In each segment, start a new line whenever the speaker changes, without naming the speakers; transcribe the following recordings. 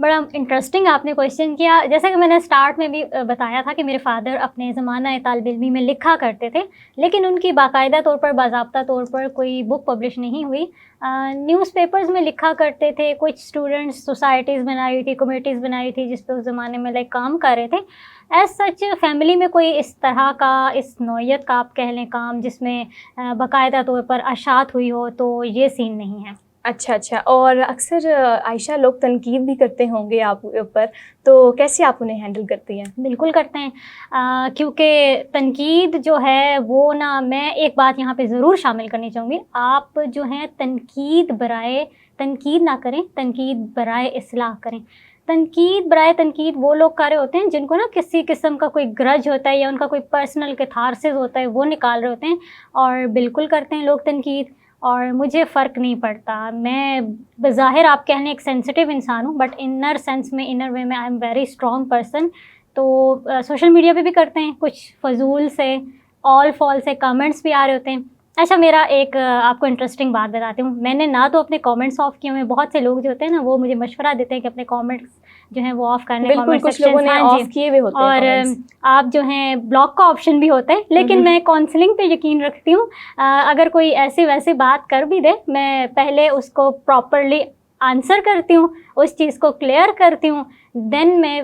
بڑا انٹرسٹنگ آپ نے کویشچن کیا. جیسا کہ میں نے اسٹارٹ میں بھی بتایا تھا کہ میرے فادر اپنے زمانہ طالب علمی میں لکھا کرتے تھے, لیکن ان کی باقاعدہ طور پر, باضابطہ طور پر کوئی بک پبلش نہیں ہوئی. نیوز پیپرز میں لکھا کرتے تھے, کچھ اسٹوڈنٹس سوسائٹیز بنائی ہوئی تھی, کمیٹیز بنائی تھی جس پہ اس زمانے میں کام کر رہے تھے. ایز سچ فیملی میں کوئی اس طرح کا, اس نوعیت کا آپ کہہ لیں کام جس میں باقاعدہ طور پر اشاعت ہوئی ہو, تو یہ سین نہیں ہے.
اچھا. اور اکثر عائشہ لوگ تنقید بھی کرتے ہوں گے آپ کے اوپر, تو کیسے آپ انہیں ہینڈل کرتی ہیں؟
بالکل کرتے ہیں, کیونکہ تنقید جو ہے وہ نا, میں ایک بات یہاں پہ ضرور شامل کرنی چاہوں گی. آپ جو ہیں تنقید برائے تنقید نہ کریں, تنقید برائے اصلاح کریں. تنقید برائے تنقید وہ لوگ کر رہے ہوتے ہیں جن کو نا کسی قسم کا کوئی گرج ہوتا ہے یا ان کا کوئی پرسنل کیتھارسس ہوتا ہے, وہ نکال رہے ہوتے ہیں. اور بالکل کرتے ہیں لوگ تنقید, اور مجھے فرق نہیں پڑتا. میں بظاہر آپ کہہ لیں ایک سینسٹیو انسان ہوں, بٹ انر سینس میں, انر وے میں I am very strong person. تو سوشل میڈیا پہ بھی کرتے ہیں, کچھ فضول سے آل فال سے کامنٹس بھی آ رہے ہوتے ہیں. اچھا, میرا ایک آپ کو انٹرسٹنگ بات بتاتی ہوں. میں نے نہ تو اپنے کامنٹس آف کیے ہوئے, بہت سے لوگ جو ہوتے ہیں نا وہ مجھے مشورہ دیتے ہیں کہ اپنے کامنٹس جو ہیں وہ آف کرنے,
بالکل کچھ لوگوں نے آف کیے ہوئے ہوتے ہیں,
اور آپ جو ہیں بلاک کا آپشن بھی ہوتا ہے. لیکن میں کاؤنسلنگ پہ یقین رکھتی ہوں. اگر کوئی ایسی ویسی بات کر بھی دے, میں پہلے اس کو پراپرلی آنسر کرتی ہوں, اس چیز کو کلیئر کرتی ہوں, دین میں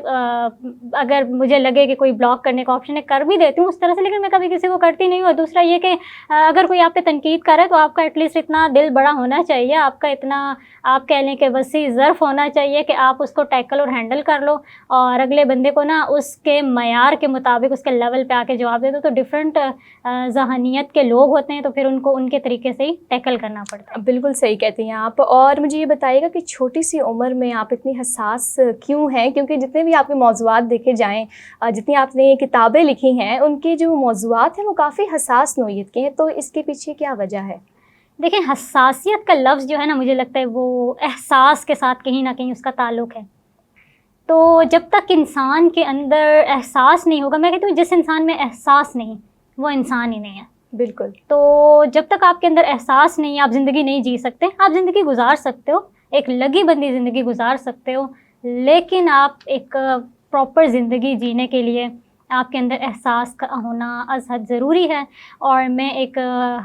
اگر مجھے لگے کہ کوئی بلاک کرنے کا آپشن ہے کر بھی دیتی ہوں اس طرح سے. لیکن میں کبھی کسی کو کرتی نہیں ہوں. اور دوسرا یہ کہ اگر کوئی آپ پہ تنقید کرے تو آپ کا ایٹ لیسٹ اتنا دل بڑا ہونا چاہیے, آپ کا اتنا آپ کہہ لیں کہ وسیع ظرف ہونا چاہیے کہ آپ اس کو ٹیکل اور ہینڈل کر لو, اور اگلے بندے کو نا اس کے معیار کے مطابق اس کے لیول پہ آ کے جواب دے دو. تو ڈفرینٹ ذہانیت کے لوگ ہوتے ہیں, تو پھر ان کو ان کے طریقے سے ہی ٹیکل کرنا پڑتا ہے.
بالکل صحیح کہتی ہیں آپ. اور مجھے یہ بتائیے گا کہ چھوٹی سی عمر میں آپ اتنی حساس کیوں ہیں؟ کیونکہ جتنے بھی آپ کے موضوعات دیکھے جائیں, جتنی آپ نے کتابیں لکھی ہیں, ان کے جو موضوعات ہیں وہ کافی حساس نوعیت کے ہیں, تو اس کے پیچھے کیا وجہ ہے؟
دیکھیں, حساسیت کا لفظ جو ہے نا, مجھے لگتا ہے وہ احساس کے ساتھ کہیں نہ کہیں اس کا تعلق ہے. تو جب تک انسان کے اندر احساس نہیں ہوگا, میں کہتی ہوں جس انسان میں احساس نہیں وہ انسان ہی نہیں ہے.
بالکل.
تو جب تک آپ کے اندر احساس نہیں, آپ زندگی نہیں جی سکتے. آپ زندگی گزار سکتے ہو, ایک لگی بندی زندگی گزار سکتے ہو, لیکن آپ ایک پراپر زندگی جینے کے لیے آپ کے اندر احساس کا ہونا از حد ضروری ہے. اور میں ایک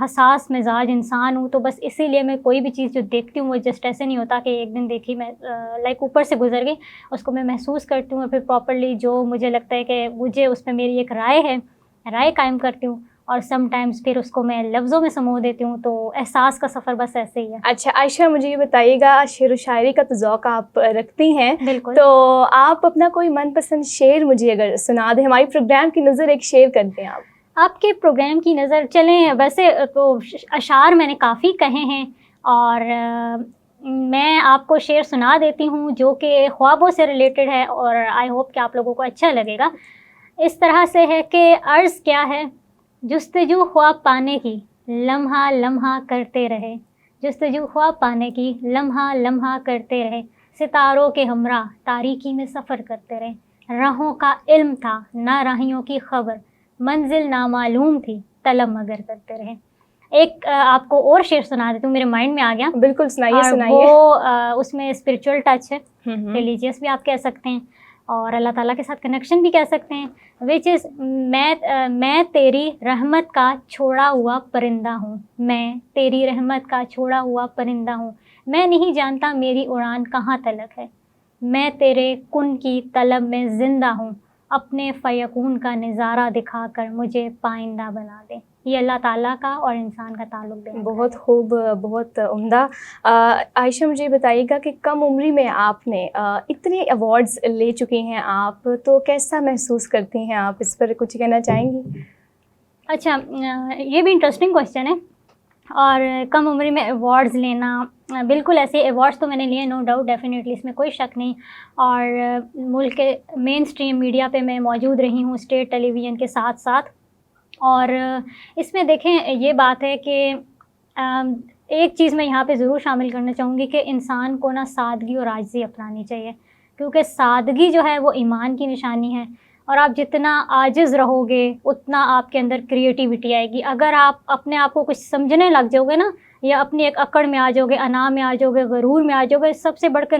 حساس مزاج انسان ہوں, تو بس اسی لیے میں کوئی بھی چیز جو دیکھتی ہوں وہ جسٹ ایسے نہیں ہوتا کہ ایک دن دیکھی میں اوپر سے گزر گئی. اس کو میں محسوس کرتی ہوں, اور پھر پراپرلی جو مجھے لگتا ہے کہ مجھے اس پہ میری ایک رائے قائم کرتی ہوں, اور سم ٹائمز پھر اس کو میں لفظوں میں سمو دیتی ہوں. تو احساس کا سفر بس ایسے ہی ہے.
اچھا عائشہ, مجھے یہ بتائیے گا, شعر و شاعری کا تو ذوق آپ رکھتی ہیں.
بالکل.
تو آپ اپنا کوئی من پسند شعر مجھے اگر سنا دیں, ہماری پروگرام کی نظر ایک شعر کر دیں آپ.
آپ کے پروگرام کی نظر, چلیں ویسے تو اشعار میں نے کافی کہے ہیں, اور میں آپ کو شعر سنا دیتی ہوں جو کہ خوابوں سے ریلیٹڈ ہے, اور آئی ہوپ کہ آپ لوگوں کو اچھا لگے گا. اس طرح سے ہے کہ عرض کیا ہے, جستجو خواب پانے کی لمحہ لمحہ کرتے رہے, جستجو خواب پانے کی لمحہ لمحہ کرتے رہے, ستاروں کے ہمراہ تاریکی میں سفر کرتے رہے, راہوں کا علم تھا نہ راہیوں کی خبر, منزل نامعلوم تھی طلب مگر کرتے رہے. ایک آپ کو اور شعر سنا دیتی ہوں, میرے مائنڈ میں آ گیا.
بالکل سنائیے سنائیے.
وہ اس میں اسپریچول ٹچ ہے, ریلیجیس بھی آپ کہہ سکتے ہیں, اور اللہ تعالیٰ کے ساتھ کنیکشن بھی کہہ سکتے ہیں. وچ از میں تیری رحمت کا چھوڑا ہوا پرندہ ہوں, میں تیری رحمت کا چھوڑا ہوا پرندہ ہوں, میں نہیں جانتا میری اڑان کہاں تلک ہے, میں تیرے کن کی طلب میں زندہ ہوں, اپنے فیکون کا نظارہ دکھا کر مجھے پائندہ بنا دے. یہ اللہ تعالیٰ کا اور انسان کا تعلق ہے.
بہت خوب, بہت عمدہ. عائشہ, مجھے بتائیے گا کہ کم عمری میں آپ نے اتنے ایوارڈز لے چکی ہیں آپ, تو کیسا محسوس کرتی ہیں آپ؟ اس پر کچھ کہنا چاہیں گی؟
اچھا, یہ بھی انٹرسٹنگ کویشچن ہے. اور کم عمری میں ایوارڈز لینا, بالکل ایسے ایوارڈز تو میں نے لیے, نو ڈاؤٹ, ڈیفینیٹلی, اس میں کوئی شک نہیں. اور ملک کے مین اسٹریم میڈیا پہ میں موجود رہی ہوں, اسٹیٹ ٹیلی ویژن کے ساتھ ساتھ. اور اس میں دیکھیں یہ بات ہے کہ ایک چیز میں یہاں پہ ضرور شامل کرنا چاہوں گی کہ انسان کو نا سادگی اور عاجزی اپنانی چاہیے, کیونکہ سادگی جو ہے وہ ایمان کی نشانی ہے. اور آپ جتنا عاجز رہو گے اتنا آپ کے اندر کریٹیوٹی آئے گی. اگر آپ اپنے آپ کو کچھ سمجھنے لگ جاؤ گے نا, یا اپنی ایک اکڑ میں آ جاؤ گے, انا میں آ جاؤ گے, غرور میں آ جاؤ گے, سب سے بڑھ کر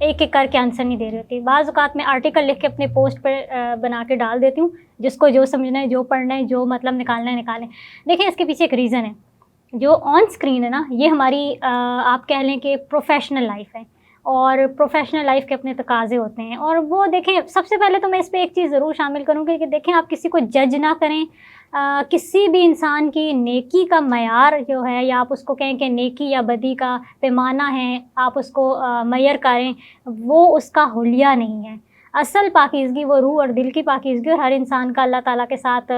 ایک ایک کر کے آنسر نہیں دے رہی ہوتی. بعض اوقات میں آرٹیکل لکھ کے اپنے پوسٹ پہ بنا کے ڈال دیتی ہوں, جس کو جو سمجھنا ہے, جو پڑھنا ہے, جو مطلب نکالنا ہے نکالیں. دیکھیں اس کے پیچھے ایک ریزن ہے. جو آن اسکرین ہے نا, یہ ہماری آپ کہہ لیں کہ پروفیشنل لائف ہے, اور پروفیشنل لائف کے اپنے تقاضے ہوتے ہیں. اور وہ دیکھیں, سب سے پہلے تو میں اس پہ ایک چیز ضرور شامل کروں گی کہ دیکھیں آپ کسی کو جج نہ کریں. کسی بھی انسان کی نیکی کا معیار جو ہے, یا آپ اس کو کہیں کہ نیکی یا بدی کا پیمانہ ہے, آپ اس کو معیار کریں, وہ اس کا حلیہ نہیں ہے. اصل پاکیزگی وہ روح اور دل کی پاکیزگی, اور ہر انسان کا اللہ تعالیٰ کے ساتھ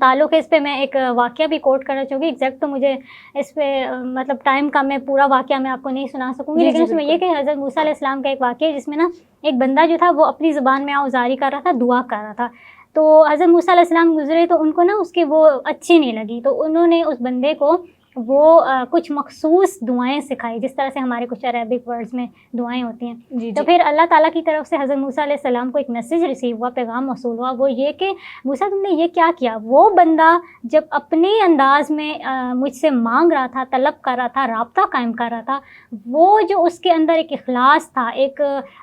تعلق ہے. اس پہ میں ایک واقعہ بھی کوٹ کرنا چاہوں گی. ایگزیکٹ تو مجھے اس پہ مطلب ٹائم کا میں پورا واقعہ میں آپ کو نہیں سنا سکوں گی, لیکن اس میں یہ کہ حضرت موسیٰ علیہ السلام کا ایک واقعہ ہے جس میں نا ایک بندہ جو تھا وہ اپنی زبان میں آوزاری کر رہا تھا, دعا کر رہا تھا. تو حضرت موسیٰ علیہ السلام گزرے تو ان کو نا اس کی وہ اچھی نہیں لگی, تو انہوں نے اس بندے کو وہ کچھ مخصوص دعائیں سکھائی, جس طرح سے ہمارے کچھ عربک ورڈز میں دعائیں ہوتی ہیں. تو پھر اللہ تعالیٰ کی طرف سے حضرت موسیٰ علیہ السلام کو ایک میسیج ریسیو ہوا, پیغام موصول ہوا, وہ یہ کہ موسیٰ تم نے یہ کیا کیا. وہ بندہ جب اپنے انداز میں مجھ سے مانگ رہا تھا, طلب کر رہا تھا, رابطہ قائم کر رہا تھا, وہ جو اس کے اندر ایک اخلاص تھا, ایک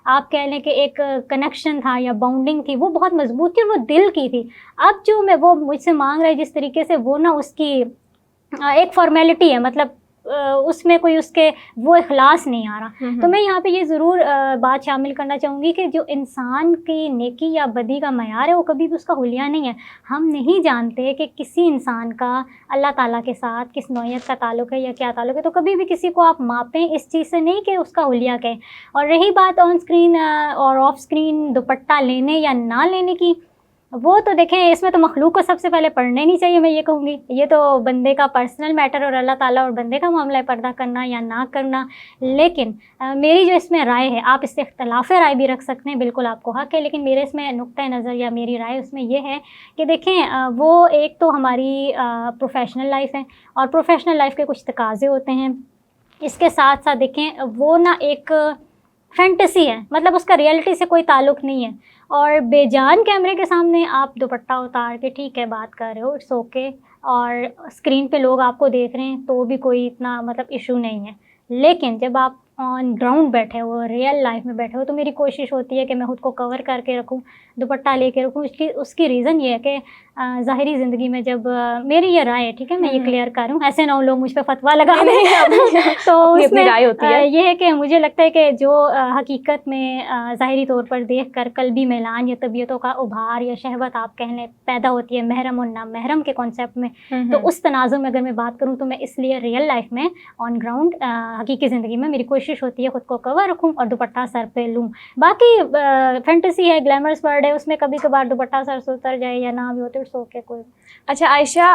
آپ کہہ لیں کہ ایک کنیکشن تھا یا باؤنڈنگ تھی, وہ بہت مضبوط تھی اور وہ دل کی تھی. اب جو میں وہ مجھ سے مانگ رہا ہے جس طریقے سے, وہ نا اس کی ایک فارمیلٹی ہے, مطلب اس میں کوئی اس کے وہ اخلاص نہیں آ رہا. تو میں یہاں پہ یہ ضرور بات شامل کرنا چاہوں گی کہ جو انسان کی نیکی یا بدی کا معیار ہے وہ کبھی بھی اس کا حلیہ نہیں ہے. ہم نہیں جانتے کہ کسی انسان کا اللہ تعالیٰ کے ساتھ کس نوعیت کا تعلق ہے یا کیا تعلق ہے, تو کبھی بھی کسی کو آپ ماپیں اس چیز سے نہیں کہ اس کا حلیہ کہیں. اور رہی بات آن اسکرین اور آف اسکرین دوپٹہ لینے یا نہ لینے کی, وہ تو دیکھیں اس میں تو مخلوق کو سب سے پہلے پڑھنے نہیں چاہیے, میں یہ کہوں گی. یہ تو بندے کا پرسنل میٹر اور اللہ تعالیٰ اور بندے کا معاملہ ہے پردہ کرنا یا نہ کرنا. لیکن میری جو اس میں رائے ہے, آپ اس سے اختلاف رائے بھی رکھ سکتے ہیں, بالکل آپ کو حق ہے, لیکن میرے اس میں نقطۂ نظر یا میری رائے اس میں یہ ہے کہ دیکھیں وہ ایک تو ہماری پروفیشنل لائف ہے, اور پروفیشنل لائف کے کچھ تقاضے ہوتے ہیں. اس کے ساتھ ساتھ دیکھیں وہ نا ایک فینٹیسی ہے, مطلب اس کا ریئلٹی سے کوئی تعلق نہیں ہے. اور بے جان کیمرے کے سامنے آپ دوپٹہ اتار کے ٹھیک ہے بات کر رہے ہو, اٹس اوکے, اور اسکرین پہ لوگ آپ کو دیکھ رہے ہیں تو بھی کوئی اتنا مطلب ایشو نہیں ہے. لیکن جب آپ آن گراؤنڈ بیٹھے ہو, ریئل لائف میں بیٹھے ہو, تو میری کوشش ہوتی ہے کہ میں خود کو کور کر کے رکھوں, دوپٹہ لے کے رکھوں. اس کی ریزن یہ ہے کہ ظاہری زندگی میں جب میری یہ رائے ہے, ٹھیک ہے میں یہ کلیئر کروں, ایسے نہ لوگ مجھ پہ فتویٰ لگا دیں, تو اس میں رائے ہوتی ہے یہ ہے کہ مجھے لگتا ہے کہ جو حقیقت میں ظاہری طور پر دیکھ کر قلبی میلان یا طبیعتوں کا ابھار یا شہوت آپ کہہ لیں پیدا ہوتی ہے محرم اور نامحرم کے کانسیپٹ میں, تو اس تناظر میں اگر میں بات کروں تو میں اس لیے ریئل لائف میں آن گراؤنڈ حقیقی زندگی میں میری کوشش ہوتی ہے خود کو کور رکھوں اور دوپٹہ سر پہ لوں. باقی فینٹیسی ہے, گلیمرس ورڈ ہے, اس میں کبھی کبھار دوپٹہ سر سے اتر جائے یا نہ بھی ہوتے سو کے کوئی.
اچھا عائشہ,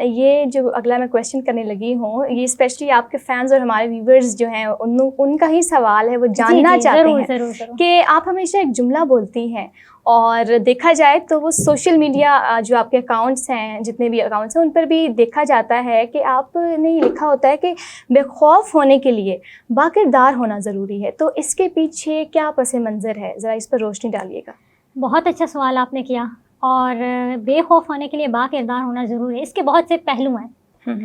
یہ جو اگلا میں کویشچن کرنے لگی ہوں, یہ اسپیشلی آپ کے فینز اور ہمارے ویورز جو ہیں ان کا ہی سوال ہے, وہ جاننا چاہتے ہیں
ضرور.
کہ آپ ہمیشہ ایک جملہ بولتی ہیں, اور دیکھا جائے تو وہ سوشل میڈیا جو آپ کے اکاؤنٹس ہیں, جتنے بھی اکاؤنٹس ہیں, ان پر بھی دیکھا جاتا ہے کہ آپ نے یہ لکھا ہوتا ہے کہ بے خوف ہونے کے لیے باکردار ہونا ضروری ہے. تو اس کے پیچھے کیا پس منظر ہے, ذرا اس پر روشنی ڈالیے گا.
بہت اچھا سوال آپ نے کیا. اور بے خوف ہونے کے لیے باکردار ہونا ضروری ہے, اس کے بہت سے پہلو ہیں.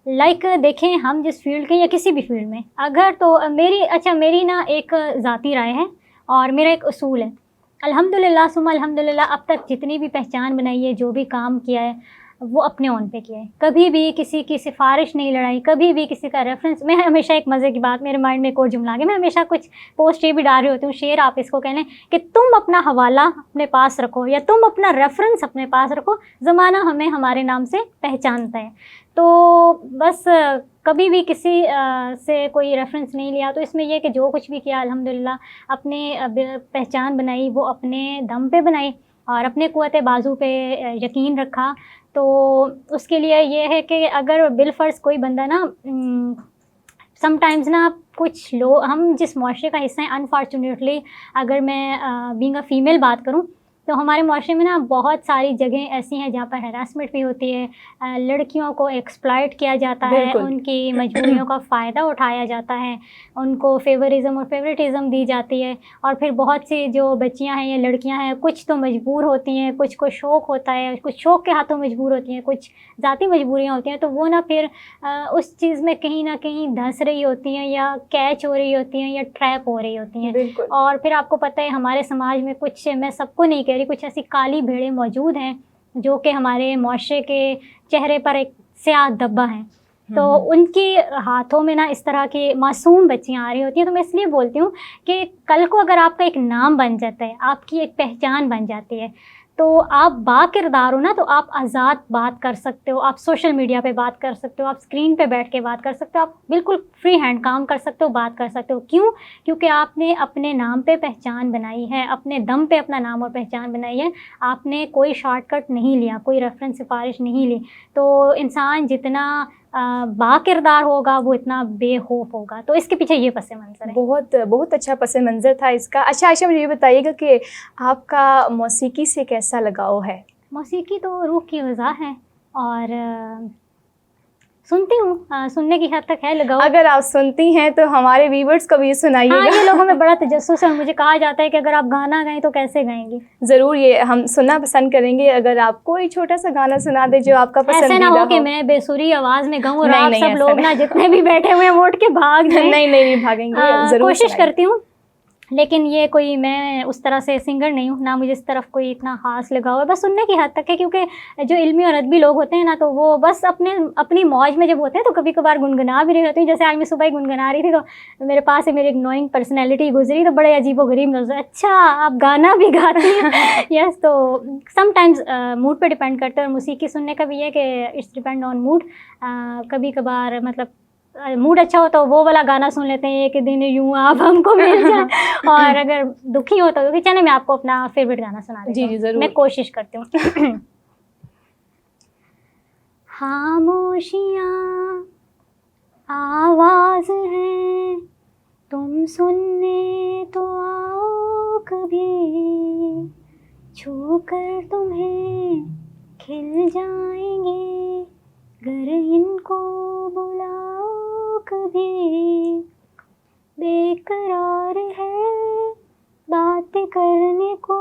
لائک دیکھیں ہم جس فیلڈ کے یا کسی بھی فیلڈ میں اگر تو میری نا ایک ذاتی رائے ہے اور میرا ایک اصول ہے. الحمدللہ ثم الحمدللہ اب تک جتنی بھی پہچان بنائی ہے, جو بھی کام کیا ہے, وہ اپنے اون پہ کیا ہے. کبھی بھی کسی کی سفارش نہیں لڑائی, کبھی بھی کسی کا ریفرنس. میں ہمیشہ ایک مزے کی بات میرے مائنڈ میں ایک اور جملہ آ گیا, میں ہمیشہ کچھ پوسٹ یہ بھی ڈال رہی ہوتی ہوں, شیئر آپ اس کو کہہ لیں کہ تم اپنا حوالہ اپنے پاس رکھو یا تم اپنا ریفرنس اپنے پاس رکھو, زمانہ ہمیں ہمارے نام سے پہچانتا ہے. تو بس کبھی بھی کسی سے کوئی ریفرنس نہیں لیا. تو اس میں یہ کہ جو کچھ بھی کیا الحمدللہ اپنے پہچان بنائی وہ اپنے دم پہ بنائی اور اپنے قوت بازو پہ یقین رکھا. تو اس کے لیے یہ ہے کہ اگر بالفرض کوئی بندہ نا سم ٹائمز نا کچھ لوگ, ہم جس معاشرے کا حصہ ہیں انفارچونیٹلی, اگر میں بینگ اے فیمیل بات کروں تو ہمارے معاشرے میں نا بہت ساری جگہیں ایسی ہیں جہاں پر ہراسمنٹ بھی ہوتی ہے, لڑکیوں کو ایکسپلائٹ کیا جاتا ہے, ان کی مجبوریوں کا فائدہ اٹھایا جاتا ہے, ان کو فیوریزم اور فیوریٹزم دی جاتی ہے. اور پھر بہت سی جو بچیاں ہیں یا لڑکیاں ہیں, کچھ تو مجبور ہوتی ہیں, کچھ کو شوق ہوتا ہے, کچھ شوق کے ہاتھوں مجبور ہوتی ہیں, کچھ ذاتی مجبوریاں ہوتی ہیں, تو وہ نا پھر اس چیز میں کہیں نہ کہیں دھنس رہی ہوتی ہیں یا کیچ ہو رہی ہوتی ہیں یا ٹریپ ہو رہی ہوتی ہیں. اور پھر آپ کو پتہ ہے ہمارے سماج میں کچھ, میں سب کو نہیں کہہ رہی, کچھ ایسی کالی بھیڑیں موجود ہیں جو کہ ہمارے معاشرے کے چہرے پر ایک سیاہ دھبا ہیں. تو ان کے ہاتھوں میں نا اس طرح کی معصوم بچیاں آ رہی ہوتی ہیں. تو میں اس لیے بولتی ہوں کہ کل کو اگر آپ کا ایک نام بن جاتا ہے, آپ کی ایک پہچان بن جاتی ہے, تو آپ با کردار ہو نا, تو آپ آزاد بات کر سکتے ہو, آپ سوشل میڈیا پہ بات کر سکتے ہو, آپ اسکرین پہ بیٹھ کے بات کر سکتے ہو, آپ بالکل فری ہینڈ کام کر سکتے ہو, بات کر سکتے ہو. کیوں؟ کیونکہ آپ نے اپنے نام پہ پہچان بنائی ہے, اپنے دم پہ اپنا نام اور پہچان بنائی ہے. آپ نے کوئی شارٹ کٹ نہیں لیا, کوئی ریفرنس سفارش نہیں لی. تو انسان جتنا با کردار ہوگا وہ اتنا بے خوف ہوگا. تو اس کے پیچھے یہ پس منظر ہے.
بہت بہت اچھا پس منظر تھا اس کا. اچھا عائشہ, مجھے یہ بتائیے گا کہ آپ کا موسیقی سے کیسا لگاؤ ہے؟
موسیقی تو روح کی غذا ہے اور سنتی ہوں, سننے کی حد تک ہے لگاؤ.
اگر آپ سنتی ہیں تو ہمارے ویورز کو بھی یہ سنائیے گا.
ہاں, یہ لوگوں میں بڑا تجسس ہے, مجھے کہا جاتا ہے کہ اگر آپ گانا گائیں تو کیسے گائیں گی.
ضرور, یہ ہم سننا پسند کریں گے. اگر آپ کوئی چھوٹا سا گانا سنا دیں جو آپ کا پسندیدہ
ایسے نہ ہو کہ میں بے سری آواز میں گاؤں اور
نہیں,
آپ
نہیں,
سب
ایسا
لوگ نا جتنے بھی بیٹھے ہوئے ہیں وہ اٹھ کے بھاگ جائیں.
نہیں بھاگیں گے, ضرور
کوشش
سنائیں.
کرتی ہوں, لیکن یہ کوئی, میں اس طرح سے سنگر نہیں ہوں, نہ مجھے اس طرف کوئی اتنا خاص لگاؤ ہے. بس سننے کی حد تک ہے, کیونکہ جو علمی اور ادبی لوگ ہوتے ہیں نا, تو وہ بس اپنی موج میں جب ہوتے ہیں تو کبھی کبھار گنگنا بھی رہی ہوتی ہیں. جیسے آج میں صبح ہی گنگنا رہی تھی تو میرے پاس سے میری ایک نوئنگ پرسنالٹی گزری, تو بڑے عجیب و غریب نظر, اچھا آپ گانا بھی گاتی ہیں. یس, تو سم ٹائمز موڈ پہ ڈپینڈ کرتا ہے. اور موسیقی سننے کا بھی ہے کہ اٹس ڈپینڈ آن موڈ. کبھی کبھار مطلب موڈ اچھا ہو تو وہ والا گانا سن لیتے ہیں, ایک دن یوں آپ ہم کو مل جائیں. اور اگر دکھی ہو تو چلیں میں آپ کو اپنا فیوریٹ گانا سنا دیتی ہوں.
جی ضرور,
میں کوشش کرتی ہوں. خاموشیاں آواز ہے, تم سننے تو آؤ کبھی, چھو کر تمہیں کھل جائیں گے, گر ان کو بلاؤ کبھی. بے قرار ہے بات کرنے کو,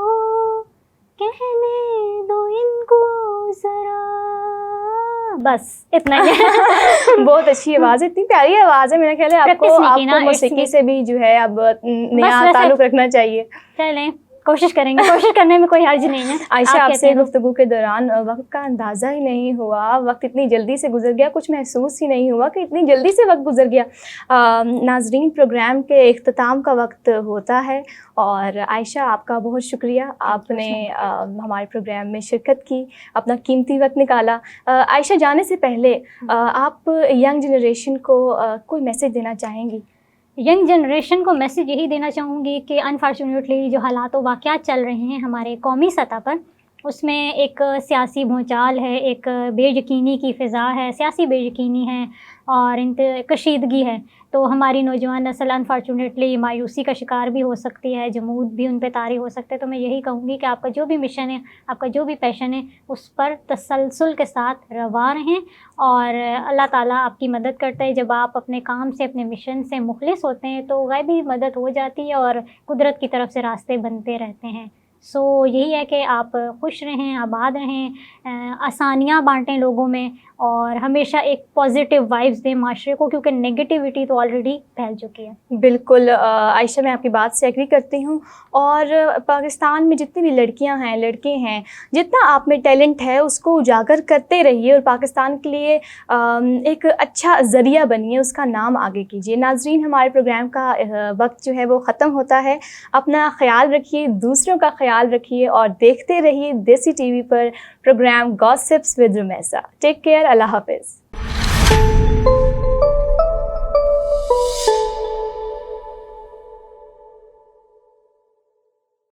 کہنے دو ان کو ذرا. بس اتنا ہی.
بہت اچھی آواز ہے, اتنی پیاری آواز ہے. میرا خیال ہے آپ کو موسیقی سے بھی جو ہے اب نیا تعلق رکھنا چاہیے.
چلیں کوشش کریں گے, کوشش کرنے میں کوئی حرج نہیں ہے.
عائشہ, آپ سے گفتگو کے دوران وقت کا اندازہ ہی نہیں ہوا, وقت اتنی جلدی سے گزر گیا, کچھ محسوس ہی نہیں ہوا کہ اتنی جلدی سے وقت گزر گیا. ناظرین, پروگرام کے اختتام کا وقت ہوتا ہے, اور عائشہ آپ کا بہت شکریہ, آپ نے ہمارے پروگرام میں شرکت کی, اپنا قیمتی وقت نکالا. عائشہ, جانے سے پہلے آپ ینگ جنریشن کو کوئی میسیج دینا چاہیں گی؟
ینگ جنریشن کو میسیج یہی دینا چاہوں گی کہ انفارچونیٹلی جو حالات و واقعات چل رہے ہیں ہمارے قومی سطح پر, اس میں ایک سیاسی بھونچال ہے, ایک بے یقینی کی فضا ہے, سیاسی بے یقینی ہے اور کشیدگی ہے. تو ہماری نوجوان نسل انفارچونیٹلی مایوسی کا شکار بھی ہو سکتی ہے, جمود بھی ان پہ طاری ہو سکتے. تو میں یہی کہوں گی کہ آپ کا جو بھی مشن ہے, آپ کا جو بھی پیشن ہے, اس پر تسلسل کے ساتھ رواں رہیں, اور اللہ تعالیٰ آپ کی مدد کرتا ہے. جب آپ اپنے کام سے, اپنے مشن سے مخلص ہوتے ہیں تو غیبی مدد ہو جاتی ہے اور قدرت کی طرف سے راستے بنتے رہتے ہیں. سو یہی ہے کہ آپ خوش رہیں, آباد رہیں, آسانیاں بانٹیں لوگوں میں, اور ہمیشہ ایک پازیٹیو وائبس دیں معاشرے کو, کیونکہ نگیٹیوٹی تو آلریڈی پھیل چکی ہے.
بالکل عائشہ, میں آپ کی بات سے ایگری کرتی ہوں. اور پاکستان میں جتنی بھی لڑکیاں ہیں, لڑکے ہیں, جتنا آپ میں ٹیلنٹ ہے اس کو اجاگر کرتے رہیے, اور پاکستان کے لیے ایک اچھا ذریعہ بنیے, اس کا نام آگے کیجیے. ناظرین, ہمارے پروگرام کا وقت جو ہے وہ ختم ہوتا ہے. اپنا خیال رکھیے, دوسروں کا خیال رکھیے, اور دیکھتے رہیے دیسی ٹی وی پر program gossips with Rameesa. Take care, اللہ حافظ.